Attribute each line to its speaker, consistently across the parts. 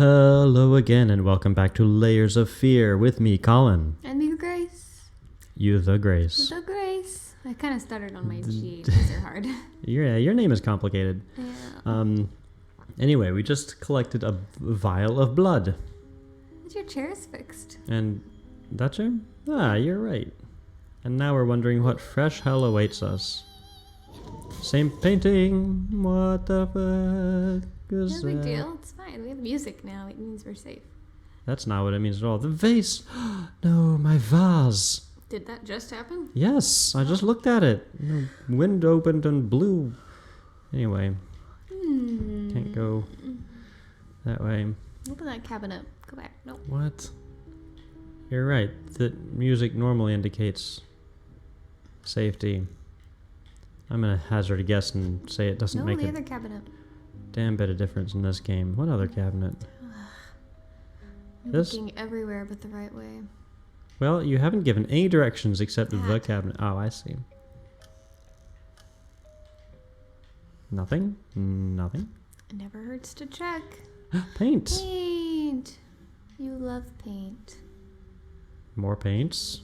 Speaker 1: Hello again, and welcome back to Layers of Fear with me, Colin.
Speaker 2: And me, Grace.
Speaker 1: You, the Grace.
Speaker 2: The Grace. I kind of stuttered on my G. These are hard.
Speaker 1: Your name is complicated.
Speaker 2: Yeah.
Speaker 1: Anyway, we just collected a vial of blood.
Speaker 2: Your chair is fixed.
Speaker 1: And that chair? Ah, you're right. And now we're wondering what fresh hell awaits us. Same painting. What the fuck is
Speaker 2: No big
Speaker 1: that?
Speaker 2: deal. It's fine. We have music now. It means we're safe.
Speaker 1: That's not what it means at all. The vase. No, my vase.
Speaker 2: Did that just happen?
Speaker 1: Yes, I just looked at it. The wind opened and blew. Anyway, can't go that way.
Speaker 2: Open that cabinet. Go back. Nope.
Speaker 1: What? You're right. The music normally indicates safety. I'm gonna hazard a guess and say it doesn't
Speaker 2: No,
Speaker 1: make
Speaker 2: the
Speaker 1: a
Speaker 2: other cabinet.
Speaker 1: damn bit of difference in this game. What other cabinet?
Speaker 2: You're
Speaker 1: This?
Speaker 2: looking everywhere but the right way.
Speaker 1: Well, you haven't given any directions except the
Speaker 2: That.
Speaker 1: cabinet. Oh, I see. Nothing? Nothing?
Speaker 2: It never hurts to check.
Speaker 1: Paint!
Speaker 2: Paint. You love paint.
Speaker 1: More paints.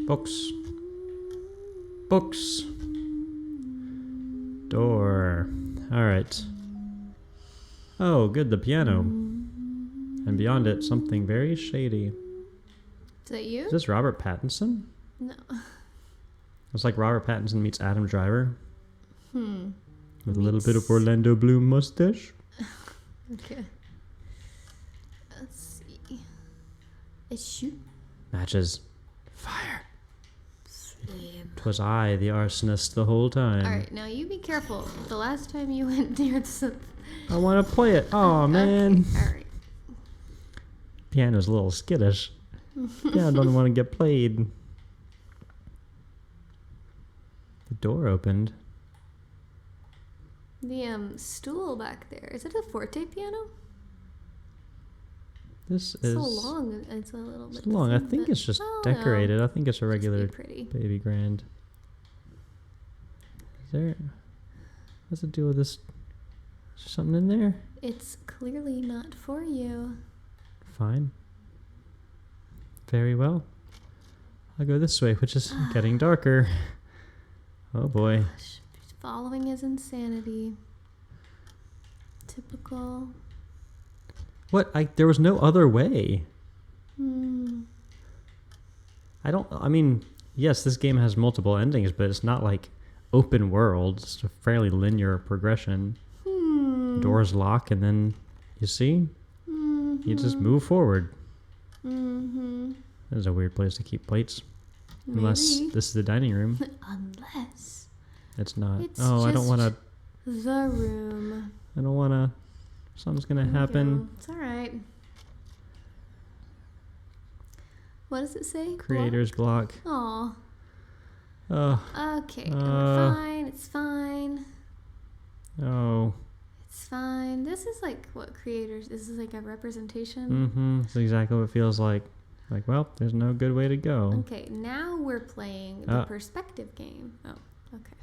Speaker 1: Books. Books. Door. Alright. Oh, good, the piano. And beyond it, something very shady.
Speaker 2: Is that you?
Speaker 1: Is this Robert Pattinson?
Speaker 2: No.
Speaker 1: It's like Robert Pattinson meets Adam Driver. With a little bit of
Speaker 2: Meets-
Speaker 1: Orlando Bloom mustache.
Speaker 2: Okay. Let's see. Shoot.
Speaker 1: Matches. Fire.
Speaker 2: Slim.
Speaker 1: 'Twas I, the arsonist, the whole time.
Speaker 2: Alright, now you be careful. The last time you went near the...
Speaker 1: I want to play it. Oh man.
Speaker 2: Alright.
Speaker 1: Piano's a little skittish. Piano don't want to get played. The door opened.
Speaker 2: The stool back there. Is it a forte piano?
Speaker 1: This
Speaker 2: It's
Speaker 1: is
Speaker 2: so long. It's a little bit
Speaker 1: long. I
Speaker 2: thin,
Speaker 1: think
Speaker 2: but-
Speaker 1: it's just
Speaker 2: oh, no.
Speaker 1: decorated. I think it's a regular
Speaker 2: Just be pretty.
Speaker 1: baby grand. Is there? What's the deal with this? Is there something in there?
Speaker 2: It's clearly not for you.
Speaker 1: Fine. Very well. I'll go this way, which is getting darker. Oh boy.
Speaker 2: Gosh, following his insanity. Typical.
Speaker 1: What? There was no other way. I mean, yes, this game has multiple endings, but it's not like open world. It's a fairly linear progression. Doors lock, and then you see, you just move forward. That is a weird place to keep plates. Unless
Speaker 2: Maybe.
Speaker 1: this is the dining room.
Speaker 2: Unless
Speaker 1: It's not.
Speaker 2: it's
Speaker 1: Oh, I don't want to.
Speaker 2: just the room.
Speaker 1: I don't want to. Something's going to
Speaker 2: There we
Speaker 1: happen.
Speaker 2: go. It's alright. What does it say?
Speaker 1: Creator's block.
Speaker 2: Aw.
Speaker 1: Oh.
Speaker 2: Okay. We're fine. It's fine.
Speaker 1: Oh.
Speaker 2: It's fine. This is like what creators. This is like a representation.
Speaker 1: Mm-hmm. That's exactly what it feels like. Like, well, there's no good way to go.
Speaker 2: Okay, now we're playing the perspective game. Oh, okay.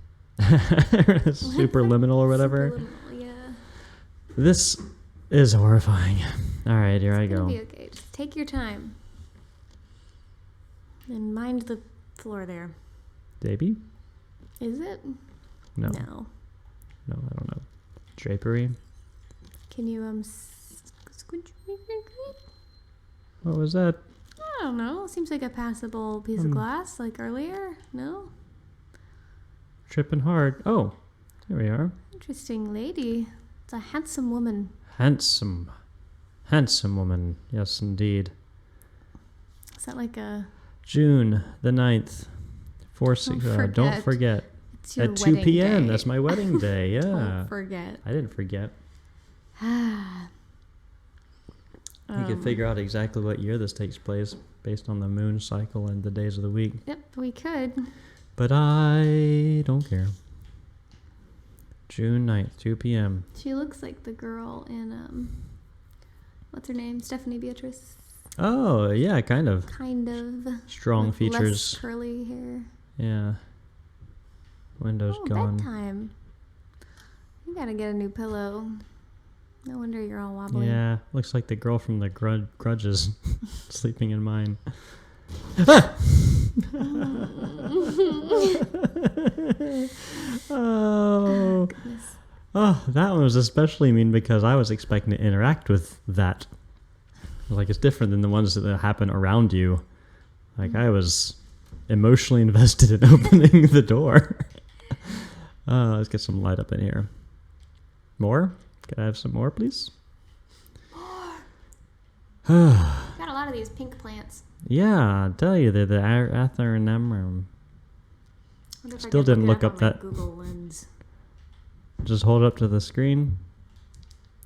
Speaker 1: Superliminal or whatever.
Speaker 2: Superliminal, yeah.
Speaker 1: This is horrifying. All right, here I
Speaker 2: It's
Speaker 1: go.
Speaker 2: gonna be okay. Just take your time. And mind the floor there.
Speaker 1: Baby?
Speaker 2: Is it?
Speaker 1: No.
Speaker 2: No.
Speaker 1: No, I don't know. Drapery?
Speaker 2: Can you squinch?
Speaker 1: What was that?
Speaker 2: I don't know. Seems like a passable piece of glass, like earlier. No.
Speaker 1: Tripping hard. Oh, there we are.
Speaker 2: Interesting lady. It's a handsome woman.
Speaker 1: Handsome. Handsome woman. Yes, indeed.
Speaker 2: Is that like a?
Speaker 1: June the 9th. Don't forget.
Speaker 2: It's your
Speaker 1: At 2
Speaker 2: wedding
Speaker 1: p.m.
Speaker 2: day.
Speaker 1: That's my wedding day. Yeah.
Speaker 2: Don't forget.
Speaker 1: I didn't forget. You could figure out exactly what year this takes place based on the moon cycle and the days of the week.
Speaker 2: Yep, we could.
Speaker 1: But I don't care. June 9th, 2 p.m.
Speaker 2: She looks like the girl in what's her name? Stephanie Beatrice.
Speaker 1: Oh, yeah, kind of.
Speaker 2: Kind of.
Speaker 1: Strong
Speaker 2: with
Speaker 1: features.
Speaker 2: Less curly hair.
Speaker 1: Yeah. Windows gone.
Speaker 2: Bedtime. You gotta get a new pillow. No wonder you're all wobbly.
Speaker 1: Yeah, looks like the girl from the Grudges sleeping in mine. Oh.
Speaker 2: Goodness.
Speaker 1: Oh, that one was especially mean because I was expecting to interact with that. Like, it's different than the ones that happen around you. Like, I was emotionally invested in opening the door. Let's get some light up in here. More? Can I have some more, please?
Speaker 2: Got a lot of these pink plants.
Speaker 1: Yeah, I'll tell you, they're the Atheranum. Still didn't look up that.
Speaker 2: Google Lens.
Speaker 1: Just hold it up to the screen.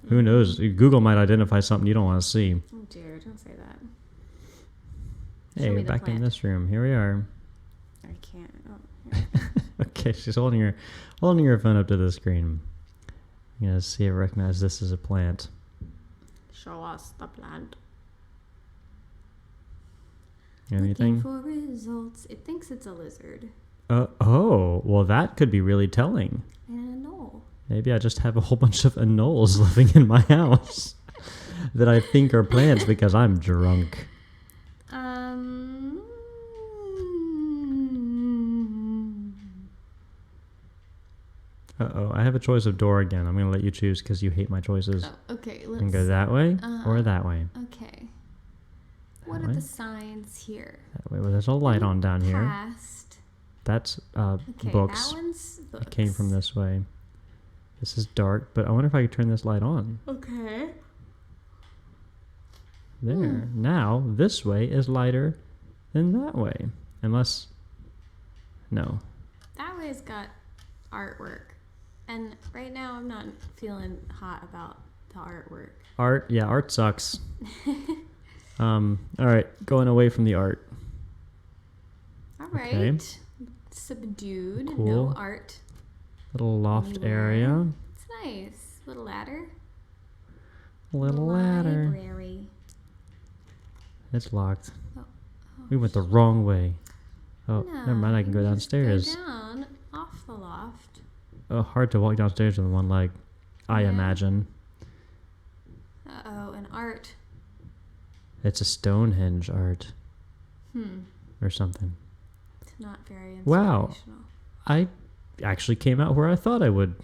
Speaker 1: Who knows? Google might identify something you don't want to see.
Speaker 2: Oh dear, don't say that.
Speaker 1: Hey, we're back in this room. Here we are.
Speaker 2: I can't. Oh,
Speaker 1: Okay, she's holding her phone up to the screen. I'm gonna see if it recognize this as a plant.
Speaker 2: show us the plant.
Speaker 1: Anything?
Speaker 2: Looking for results. It thinks it's a lizard.
Speaker 1: Oh, well, that could be really telling.
Speaker 2: And a knoll.
Speaker 1: Maybe I just have a whole bunch of anoles living in my house that I think are plants because I'm drunk. Uh-oh, I have a choice of door again. I'm going to let you choose because you hate my choices.
Speaker 2: Oh, okay,
Speaker 1: You can go that way or that way.
Speaker 2: Okay. What are the signs here?
Speaker 1: That way. Well, there's a light on down here.
Speaker 2: Past.
Speaker 1: That's
Speaker 2: Okay,
Speaker 1: books.
Speaker 2: that one's books.
Speaker 1: It came from this way. This is dark, but I wonder if I could turn this light on.
Speaker 2: Okay.
Speaker 1: There. Now, this way is lighter than that way. Unless... No.
Speaker 2: That way's got artwork. And right now I'm not feeling hot about the artwork.
Speaker 1: Art? Yeah, art sucks. Alright, going away from the art.
Speaker 2: Alright.
Speaker 1: Okay.
Speaker 2: Subdued.
Speaker 1: Cool.
Speaker 2: No art.
Speaker 1: Little loft
Speaker 2: anywhere.
Speaker 1: area.
Speaker 2: It's nice. Little ladder.
Speaker 1: Little ladder.
Speaker 2: Library.
Speaker 1: It's locked.
Speaker 2: Oh,
Speaker 1: We went the wrong way. Oh,
Speaker 2: no,
Speaker 1: never mind. I can go
Speaker 2: you just
Speaker 1: downstairs.
Speaker 2: Go down off the loft.
Speaker 1: Oh, hard to walk downstairs with one leg, I
Speaker 2: Yeah.
Speaker 1: imagine.
Speaker 2: Uh-oh, an art.
Speaker 1: It's a Stonehenge art or something.
Speaker 2: It's not very inspirational.
Speaker 1: Wow. I actually came out where I thought I would.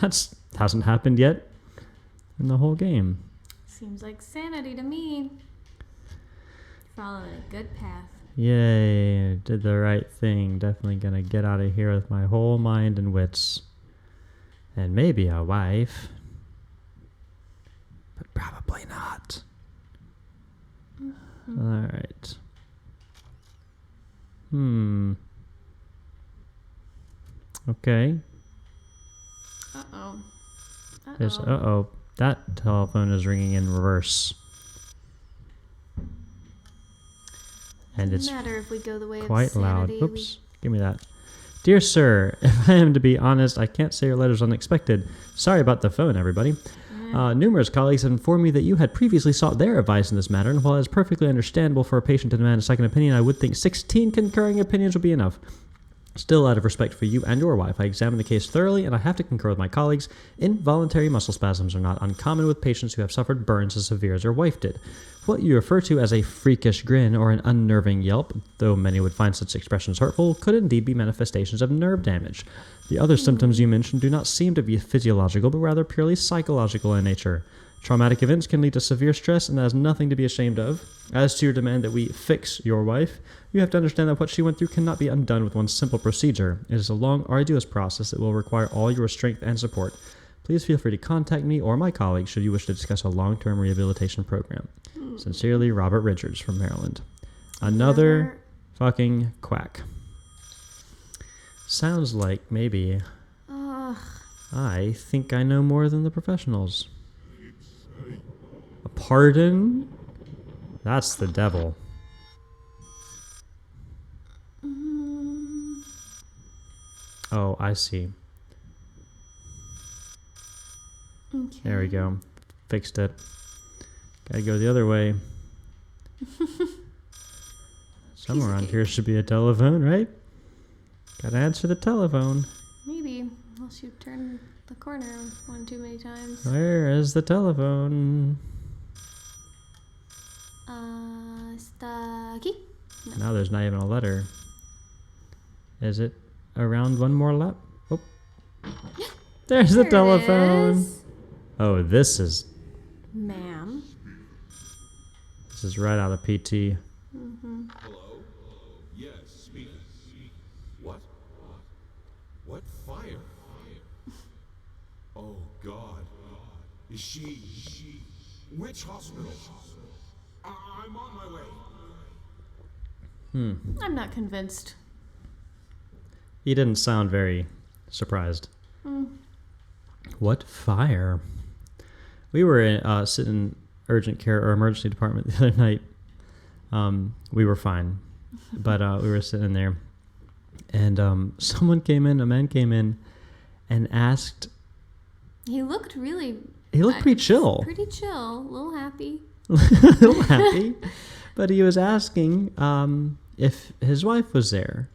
Speaker 1: That's hasn't happened yet in the whole game.
Speaker 2: Seems like sanity to me. Following a good path.
Speaker 1: Yay, did the right thing. Definitely gonna get out of here with my whole mind and wits. And maybe a wife. But probably not. Alright. Okay.
Speaker 2: Uh-oh.
Speaker 1: There's that telephone is ringing in reverse. And it's
Speaker 2: Doesn't matter if we go the way
Speaker 1: quite
Speaker 2: of
Speaker 1: loud.
Speaker 2: sanity.
Speaker 1: Oops. Give me that. Dear sir, if I am to be honest, I can't say your letter's unexpected. Sorry about the phone, everybody. Numerous colleagues have informed me that you had previously sought their advice in this matter, and while it is perfectly understandable for a patient to demand a second opinion, I would think 16 concurring opinions would be enough. Still, out of respect for you and your wife, I examined the case thoroughly, and I have to concur with my colleagues. Involuntary muscle spasms are not uncommon with patients who have suffered burns as severe as your wife did. What you refer to as a freakish grin or an unnerving yelp, though many would find such expressions hurtful, could indeed be manifestations of nerve damage. The other symptoms you mentioned do not seem to be physiological, but rather purely psychological in nature. Traumatic events can lead to severe stress, and that is nothing to be ashamed of. As to your demand that we fix your wife, you have to understand that what she went through cannot be undone with one simple procedure. It is a long, arduous process that will require all your strength and support. Please feel free to contact me or my colleagues should you wish to discuss a long-term rehabilitation program. Sincerely, Robert Richards from Maryland. Another fucking quack. Sounds like maybe I think I know more than the professionals. A pardon? That's the devil. Oh, I see.
Speaker 2: Okay.
Speaker 1: There we go. Fixed it. Gotta go the other way. Somewhere around here should be a telephone, right? Gotta answer the telephone.
Speaker 2: Maybe. Unless you turn the corner one too many times.
Speaker 1: Where is the telephone?
Speaker 2: Stucky? No.
Speaker 1: Now there's not even a letter. Is it around one more lap? Oh. There's the
Speaker 2: There it
Speaker 1: telephone.
Speaker 2: is.
Speaker 1: Oh, this is
Speaker 2: Ma'am.
Speaker 1: right out of PT.
Speaker 2: Mm-hmm.
Speaker 3: Hello? Yes, speaking. What? What fire? Oh, God. Is she... Which hospital? I'm on my way.
Speaker 2: I'm not convinced.
Speaker 1: He didn't sound very surprised. What fire? We were sitting in urgent care or emergency department the other night. We were fine, but we were sitting there, and a man came in, and asked.
Speaker 2: He looked really...
Speaker 1: He looked pretty chill.
Speaker 2: Pretty chill. A little happy.
Speaker 1: A little happy, but he was asking if his wife was there,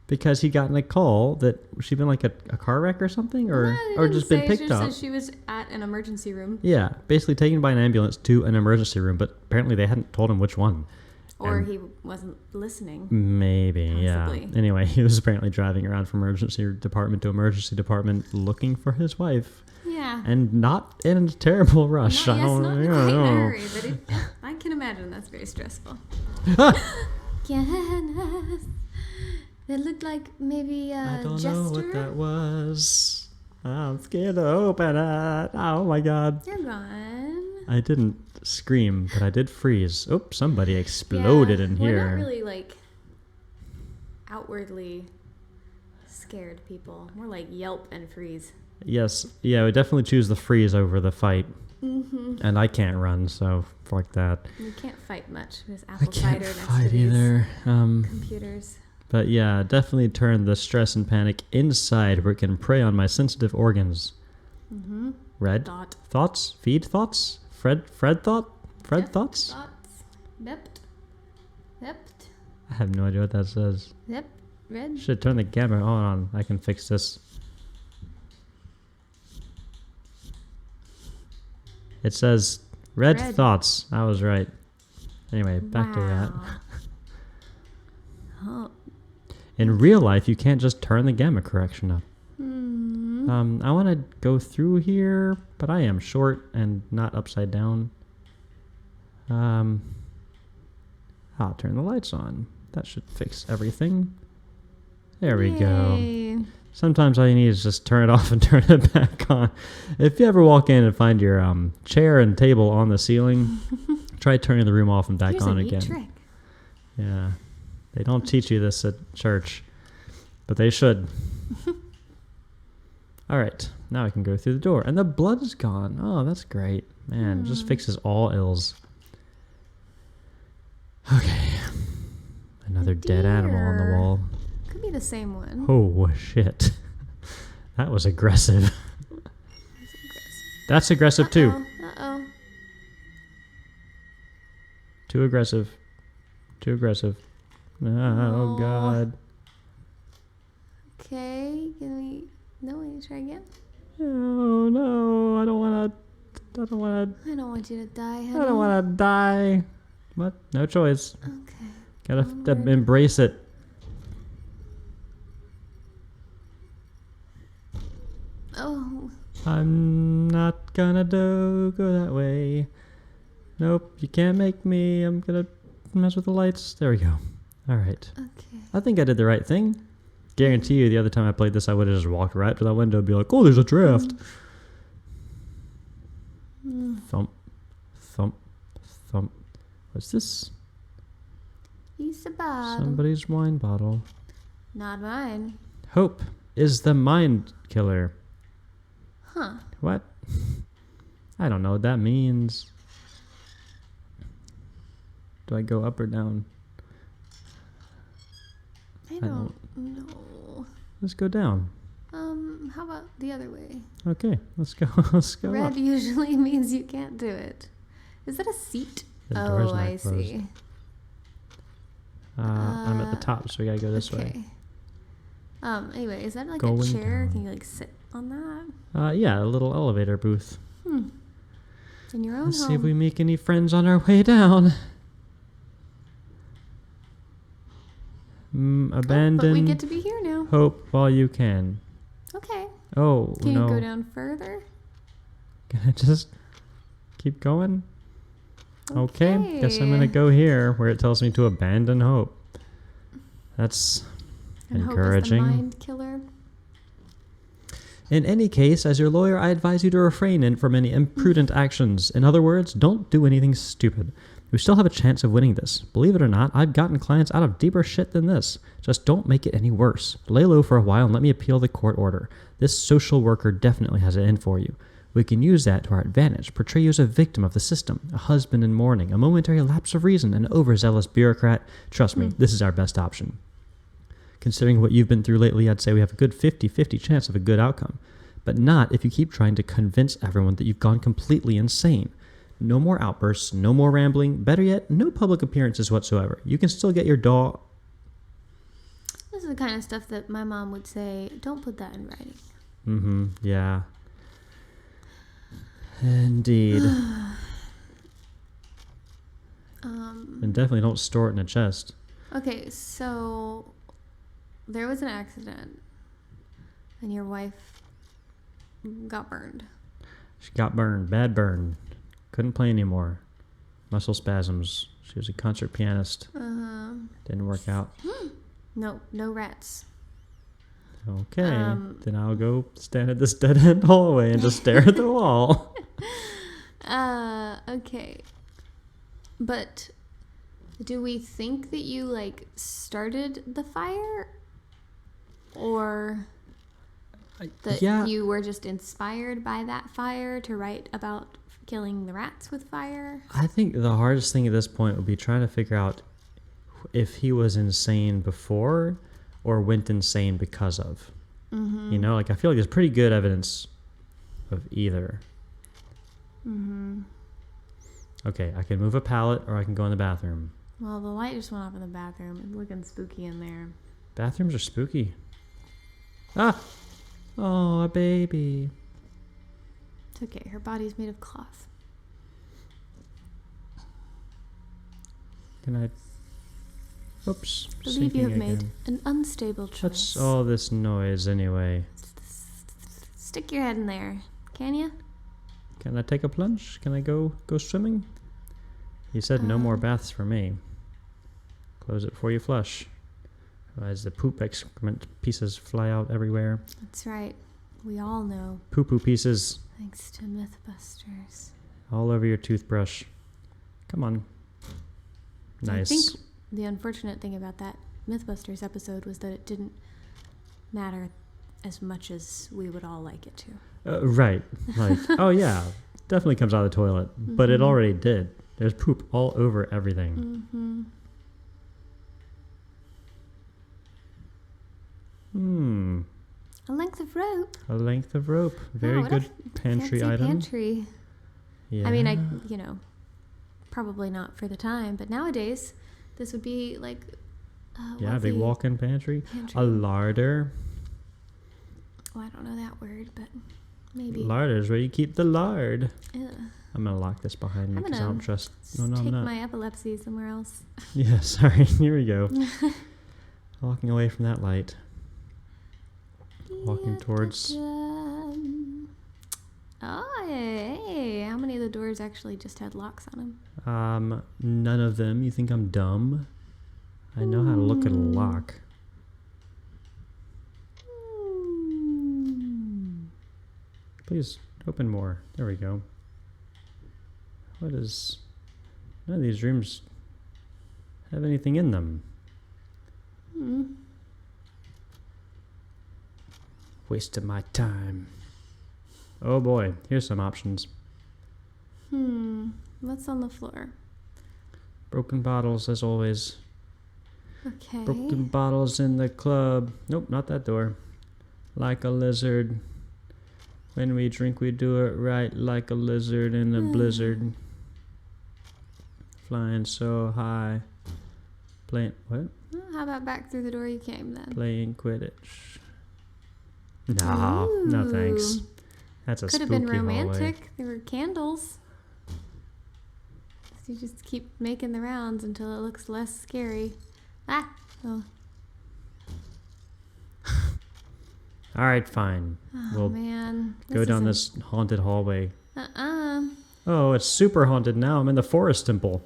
Speaker 1: because he'd gotten a call that she'd been like a car wreck or something, or just been picked
Speaker 2: She
Speaker 1: up.
Speaker 2: said she was at an emergency room.
Speaker 1: Yeah, basically taken by an ambulance to an emergency room, but apparently they hadn't told him which one.
Speaker 2: Or
Speaker 1: And
Speaker 2: he wasn't listening.
Speaker 1: Maybe,
Speaker 2: Possibly.
Speaker 1: yeah. Anyway, he was apparently driving around from emergency department to emergency department looking for his wife,
Speaker 2: Yeah.
Speaker 1: and not in a terrible rush.
Speaker 2: Not,
Speaker 1: I
Speaker 2: yes,
Speaker 1: don't
Speaker 2: not in
Speaker 1: I
Speaker 2: quite
Speaker 1: don't
Speaker 2: in a
Speaker 1: know.
Speaker 2: hurry, but I can imagine that's very stressful. Yes. It looked like maybe
Speaker 1: I don't
Speaker 2: Jester.
Speaker 1: know what that was. I'm scared to open it. Oh my god.
Speaker 2: You're gone.
Speaker 1: I didn't scream, but I did freeze. Oh, somebody exploded in
Speaker 2: We're
Speaker 1: here.
Speaker 2: not really like outwardly scared people. We're like yelp and freeze.
Speaker 1: Yes, yeah, we definitely choose the freeze over the fight.
Speaker 2: Mm-hmm.
Speaker 1: And I can't run, so like that.
Speaker 2: You can't fight much. There's
Speaker 1: I
Speaker 2: apple
Speaker 1: can't
Speaker 2: cider next to
Speaker 1: fight
Speaker 2: these
Speaker 1: either.
Speaker 2: computers.
Speaker 1: But yeah, definitely turn the stress and panic inside where it can prey on my sensitive organs.
Speaker 2: Mm-hmm.
Speaker 1: Red
Speaker 2: Thought.
Speaker 1: thoughts? Feed thoughts? Fred thought? Fred
Speaker 2: Yep.
Speaker 1: thoughts?
Speaker 2: Thoughts. Nept. Nept.
Speaker 1: I have no idea what that says.
Speaker 2: Yep. Red.
Speaker 1: Should turn the camera on. I can fix this. It says red thoughts. I was right. Anyway, back to that.
Speaker 2: Oh.
Speaker 1: In real life, you can't just turn the gamma correction up.
Speaker 2: Hmm.
Speaker 1: I want to go through here, but I am short and not upside down. I'll turn the lights on. That should fix everything. There we go.
Speaker 2: Yay.
Speaker 1: Sometimes all you need is just turn it off and turn it back on. If you ever walk in and find your chair and table on the ceiling, try turning the room off and back
Speaker 2: Here's
Speaker 1: on
Speaker 2: a neat
Speaker 1: again.
Speaker 2: trick.
Speaker 1: Yeah. They don't teach you this at church, but they should. All right. Now I can go through the door. And the blood is gone. Oh, that's great. Man, it just fixes all ills. Okay. Another dead animal on the
Speaker 2: deer.
Speaker 1: wall.
Speaker 2: Could be the same one.
Speaker 1: Oh, shit. That was aggressive. That's aggressive too.
Speaker 2: Uh-oh.
Speaker 1: Too aggressive. Too aggressive. Oh,
Speaker 2: No.
Speaker 1: God.
Speaker 2: Okay. Can we... No, we try again?
Speaker 1: Oh, no. I don't want to...
Speaker 2: I don't want you to die, honey.
Speaker 1: I don't want to die. What? No choice.
Speaker 2: Okay.
Speaker 1: Gotta
Speaker 2: Onward.
Speaker 1: embrace it.
Speaker 2: Oh.
Speaker 1: I'm not gonna go that way. Nope, you can't make me. I'm gonna mess with the lights. There we go. All right.
Speaker 2: Okay.
Speaker 1: I think I did the right thing. Guarantee you, the other time I played this, I would have just walked right to that window and be like, "Oh, there's a draft." Thump, thump, thump. What's this?
Speaker 2: He's the bottom.
Speaker 1: Somebody's wine bottle.
Speaker 2: Not mine.
Speaker 1: Hope is the mind killer.
Speaker 2: Huh.
Speaker 1: What? I don't know what that means. Do I go up or down?
Speaker 2: I don't know.
Speaker 1: Let's go down.
Speaker 2: How about the other way?
Speaker 1: Okay, let's go. Let's go
Speaker 2: Red
Speaker 1: up.
Speaker 2: usually means you can't do it. Is that a seat?
Speaker 1: The door's
Speaker 2: Oh,
Speaker 1: not
Speaker 2: I
Speaker 1: closed.
Speaker 2: see.
Speaker 1: I'm at the top, so we gotta go this way.
Speaker 2: Okay. Anyway, is that like
Speaker 1: Going
Speaker 2: a chair?
Speaker 1: down.
Speaker 2: Can you like sit on that?
Speaker 1: Yeah, a little elevator booth.
Speaker 2: In your own
Speaker 1: Let's
Speaker 2: home.
Speaker 1: see if we make any friends on our way down. Abandon
Speaker 2: But we get to be here now.
Speaker 1: hope while you can.
Speaker 2: Okay.
Speaker 1: Oh,
Speaker 2: Can
Speaker 1: no.
Speaker 2: you go down further?
Speaker 1: Can I just keep going? Okay. Guess I'm going to go here where it tells me to abandon hope. That's
Speaker 2: And
Speaker 1: encouraging.
Speaker 2: Hope is the mind killer.
Speaker 1: In any case, as your lawyer, I advise you to refrain from any imprudent actions. In other words, don't do anything stupid. We still have a chance of winning this. Believe it or not, I've gotten clients out of deeper shit than this. Just don't make it any worse. Lay low for a while and let me appeal the court order. This social worker definitely has it in for you. We can use that to our advantage, portray you as a victim of the system, a husband in mourning, a momentary lapse of reason, an overzealous bureaucrat. Trust me, this is our best option. Considering what you've been through lately, I'd say we have a good 50-50 chance of a good outcome. But not if you keep trying to convince everyone that you've gone completely insane. No more outbursts, no more rambling. Better yet, no public appearances whatsoever. You can still get your dog...
Speaker 2: This is the kind of stuff that my mom would say, don't put that in writing.
Speaker 1: Yeah. Indeed. And definitely don't store it in a chest.
Speaker 2: Okay, so there was an accident and your wife got burned.
Speaker 1: She got burned. Bad burn. Couldn't play anymore. Muscle spasms. She was a concert pianist. Didn't work out.
Speaker 2: No rats.
Speaker 1: Okay. Then I'll go stand at this dead-end hallway and just stare at the wall.
Speaker 2: Okay. But do we think that you, like, started the fire? Or that you were just inspired by that fire to write about killing the rats with fire?
Speaker 1: I think the hardest thing at this point would be trying to figure out if he was insane before or went insane because of. You know, like, I feel like there's pretty good evidence of either. Okay, I can move a pallet or I can go in the bathroom.
Speaker 2: Well, the light just went off in the bathroom. It's looking spooky in there.
Speaker 1: Bathrooms are spooky. Ah! Oh, a baby.
Speaker 2: It's okay. Her body's made of cloth.
Speaker 1: Can I... Oops.
Speaker 2: I believe
Speaker 1: sinking
Speaker 2: you have made
Speaker 1: again.
Speaker 2: an unstable choice.
Speaker 1: What's all this noise anyway?
Speaker 2: Stick your head in there, can you?
Speaker 1: Can I take a plunge? Can I go swimming? He said no more baths for me. Close it before you flush. Otherwise the poop excrement pieces fly out everywhere.
Speaker 2: That's right. We all know.
Speaker 1: Poo-poo pieces
Speaker 2: Thanks to Mythbusters.
Speaker 1: all over your toothbrush. Come on. Nice.
Speaker 2: I think the unfortunate thing about that Mythbusters episode was that it didn't matter as much as we would all like it to.
Speaker 1: Right. Like, oh yeah, definitely comes out of the toilet. But it already did. There's poop all over everything.
Speaker 2: A length of rope.
Speaker 1: A length of rope. Very
Speaker 2: Wow, what a
Speaker 1: good pantry
Speaker 2: fancy
Speaker 1: item.
Speaker 2: Pantry.
Speaker 1: Yeah.
Speaker 2: I mean, probably not for the time, but nowadays this would be like
Speaker 1: yeah, big walk-in pantry.
Speaker 2: Pantry.
Speaker 1: A larder.
Speaker 2: Oh, I don't know that word, but maybe.
Speaker 1: Larder is where you keep the lard.
Speaker 2: Ugh.
Speaker 1: I'm gonna lock this behind me
Speaker 2: I'm
Speaker 1: because I
Speaker 2: gonna
Speaker 1: don't trust. No, I'm
Speaker 2: take
Speaker 1: not.
Speaker 2: my epilepsy somewhere else.
Speaker 1: Yeah, sorry. Here we go. Walking away from that light. Walking towards.
Speaker 2: Oh, hey! How many of the doors actually just had locks on them?
Speaker 1: None of them. You think I'm dumb? I know how to look at a lock. Please open more. There we go. What is... None of these rooms have anything in them. Wasted my time. Oh boy, here's some options.
Speaker 2: What's on the floor?
Speaker 1: Broken bottles, as always.
Speaker 2: Okay.
Speaker 1: Broken bottles in the club. Nope, not that door. Like a lizard. When we drink, we do it right like a lizard in a blizzard. Flying so high. Playing what?
Speaker 2: Oh, how about back through the door you came then?
Speaker 1: Playing Quidditch. Nah, no thanks.
Speaker 2: Ooh.
Speaker 1: That's a
Speaker 2: Could have
Speaker 1: spooky
Speaker 2: been romantic.
Speaker 1: hallway.
Speaker 2: There were candles. So you just keep making the rounds until it looks less scary. Ah! Oh,
Speaker 1: All right, fine.
Speaker 2: oh
Speaker 1: We'll
Speaker 2: man.
Speaker 1: go down
Speaker 2: isn't-
Speaker 1: this haunted hallway.
Speaker 2: Uh-uh.
Speaker 1: Oh, it's super haunted now. I'm in the forest temple.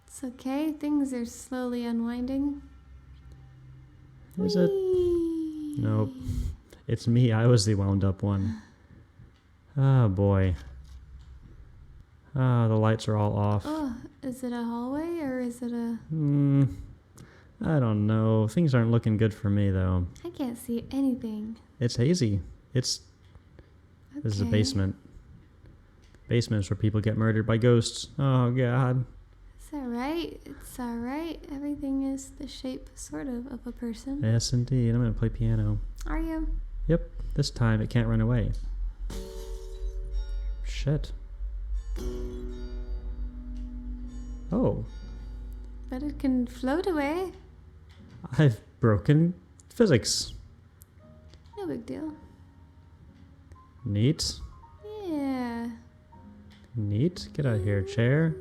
Speaker 2: It's okay. Things are slowly unwinding.
Speaker 1: Is it?
Speaker 2: Whee!
Speaker 1: Nope. It's me. I was the wound up one. Oh, boy. Ah, the lights are all off.
Speaker 2: Oh, is it a hallway or is it a...
Speaker 1: I don't know. Things aren't looking good for me, though.
Speaker 2: I can't see anything.
Speaker 1: It's hazy. This is a
Speaker 2: Okay.
Speaker 1: basement. Basements where people get murdered by ghosts. Oh, God.
Speaker 2: It's alright. It's alright. Everything is the shape, sort of a person.
Speaker 1: Yes, indeed. I'm going to play piano.
Speaker 2: Are you?
Speaker 1: Yep. This time it can't run away. Shit. Oh.
Speaker 2: But it can float away.
Speaker 1: I've broken physics.
Speaker 2: No big deal.
Speaker 1: Neat.
Speaker 2: Yeah.
Speaker 1: Neat. Get out of here, chair.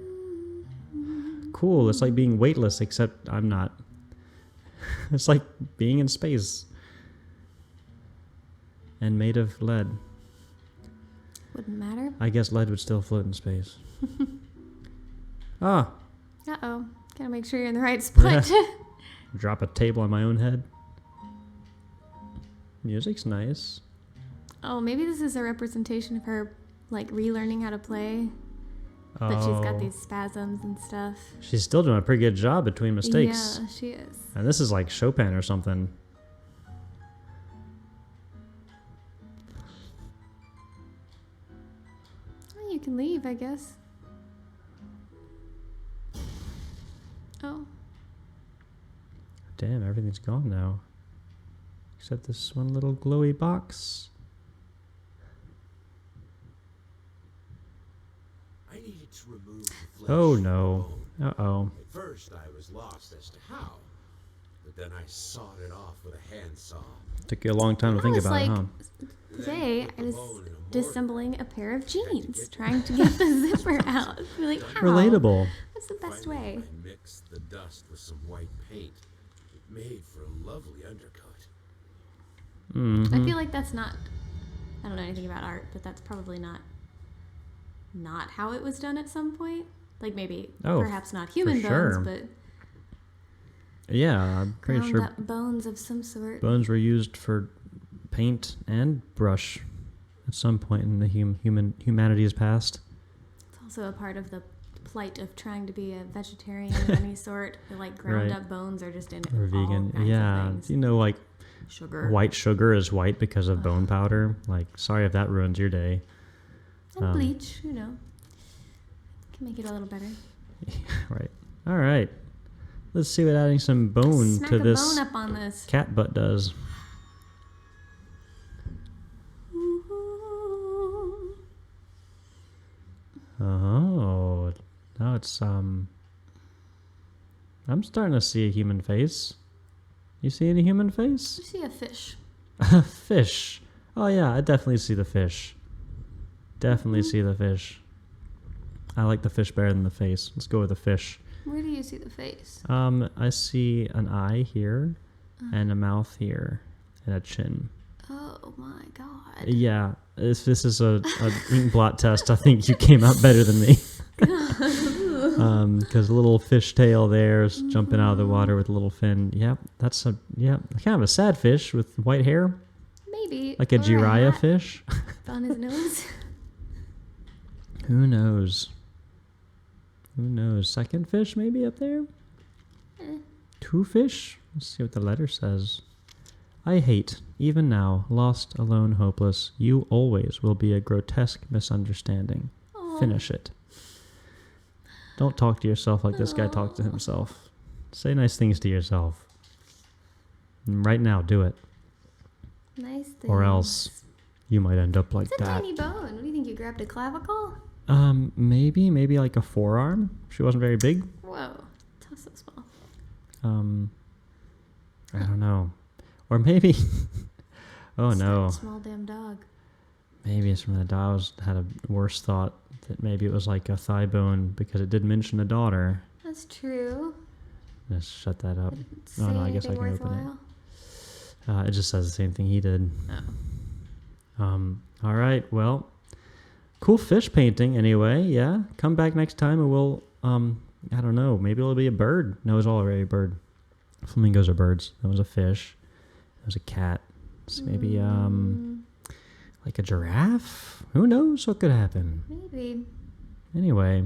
Speaker 1: Cool. It's like being weightless, except I'm not. It's like being in space. And made of lead.
Speaker 2: Wouldn't matter.
Speaker 1: I guess lead would still float in space. Ah.
Speaker 2: Uh-oh. Gotta make sure you're in the right spot.
Speaker 1: Drop a table on my own head. Music's nice.
Speaker 2: Oh, maybe this is a representation of her, like, relearning how to play. But she's got these spasms and stuff.
Speaker 1: She's still doing a pretty good job between mistakes.
Speaker 2: Yeah, she is.
Speaker 1: And this is like Chopin or something.
Speaker 2: Well, you can leave, I guess. Oh.
Speaker 1: Damn, everything's gone now. Except this one little glowy box.
Speaker 3: I needed to remove the flesh.
Speaker 1: Oh
Speaker 3: from the
Speaker 1: no.
Speaker 3: bone.
Speaker 1: Uh-oh.
Speaker 3: At first, I was lost as to how, but then I sawed it off with a handsaw.
Speaker 1: Took you a long time to
Speaker 2: I
Speaker 1: think
Speaker 2: was
Speaker 1: about it,
Speaker 2: like-
Speaker 1: huh?
Speaker 2: Today,
Speaker 3: Then
Speaker 2: I was
Speaker 3: put the bone in a mortar.
Speaker 2: disassembling a pair of jeans, trying to get the zipper out. Be like, how?
Speaker 1: Relatable.
Speaker 2: What's the best
Speaker 3: Finally,
Speaker 2: way?
Speaker 3: I mixed the dust with some white paint. It made for a lovely undercoat.
Speaker 2: I feel like that's not... I don't know anything about art, but that's probably not how it was done at some point. Like maybe, perhaps not human bones,
Speaker 1: sure.
Speaker 2: but
Speaker 1: Yeah, I'm pretty
Speaker 2: ground
Speaker 1: sure
Speaker 2: up bones of some sort.
Speaker 1: bones were used for paint and brush at some point in the humanity's past.
Speaker 2: It's also a part of the plight of trying to be a vegetarian of any sort. The, like ground
Speaker 1: Right.
Speaker 2: up bones are just in
Speaker 1: Or
Speaker 2: all
Speaker 1: vegan.
Speaker 2: kinds
Speaker 1: Yeah.
Speaker 2: of things.
Speaker 1: You know, like
Speaker 2: Sugar.
Speaker 1: white sugar is white because of bone powder. Like, sorry if that ruins your day.
Speaker 2: And bleach, you know. Can make it a little better.
Speaker 1: Right. All right. Let's see what adding some bone
Speaker 2: Smack
Speaker 1: to
Speaker 2: a
Speaker 1: this
Speaker 2: bone up on this.
Speaker 1: cat butt does. Oh, now it's I'm starting to see a human face. You see any human face?
Speaker 2: You see a fish.
Speaker 1: Fish. Oh yeah, I definitely see the fish. Definitely see the fish. I like the fish better than the face. Let's go with the fish.
Speaker 2: Where do you see the face?
Speaker 1: I see an eye here, and a mouth here, and a chin.
Speaker 2: Oh my god.
Speaker 1: Yeah, if this is a ink blot test, I think you came out better than me. Because a little fish tail there is jumping out of the water with a little fin. Yep, that's kind of a sad fish with white hair,
Speaker 2: Maybe.
Speaker 1: like a
Speaker 2: or
Speaker 1: Jiraiya
Speaker 2: hat
Speaker 1: fish.
Speaker 2: on his nose.
Speaker 1: Who knows? Who knows? Second fish maybe up there? Two fish? Let's see what the letter says. I hate, even now, lost, alone, hopeless. You always will be a grotesque misunderstanding.
Speaker 2: Aw.
Speaker 1: Finish it. Don't talk to yourself like this guy talked to himself. Say nice things to yourself. And right now, do it.
Speaker 2: Nice thing.
Speaker 1: Or else you might end up like
Speaker 2: It's a
Speaker 1: that.
Speaker 2: tiny bone. What do you think? You grabbed a clavicle?
Speaker 1: Maybe like a forearm. She wasn't very big.
Speaker 2: Whoa. Toss That's so small.
Speaker 1: I don't know. Or maybe... oh,
Speaker 2: It's
Speaker 1: no.
Speaker 2: that small damn dog.
Speaker 1: Maybe it's from the dogs had a worse thought that maybe it was like a thigh bone because it did mention a daughter.
Speaker 2: That's true.
Speaker 1: Let's shut that up.
Speaker 2: Say
Speaker 1: Oh, no, I guess I
Speaker 2: anything
Speaker 1: can open
Speaker 2: worthwhile?
Speaker 1: it. It just says the same thing he did.
Speaker 2: Oh.
Speaker 1: All right. Well, cool fish painting anyway. Yeah. Come back next time and we'll, I don't know, maybe it'll be a bird. No, it's already a bird. Flamingos are birds. That was a fish. That was a cat. So maybe, like a giraffe? Who knows what could happen?
Speaker 2: Maybe.
Speaker 1: Anyway.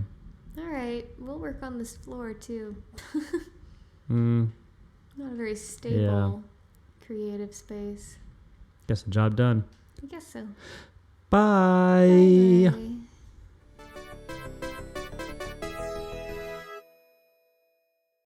Speaker 2: All right. We'll work on this floor too.
Speaker 1: Not
Speaker 2: Not a very stable, creative space.
Speaker 1: Guess the job done.
Speaker 2: I guess so.
Speaker 1: Bye.
Speaker 2: Bye.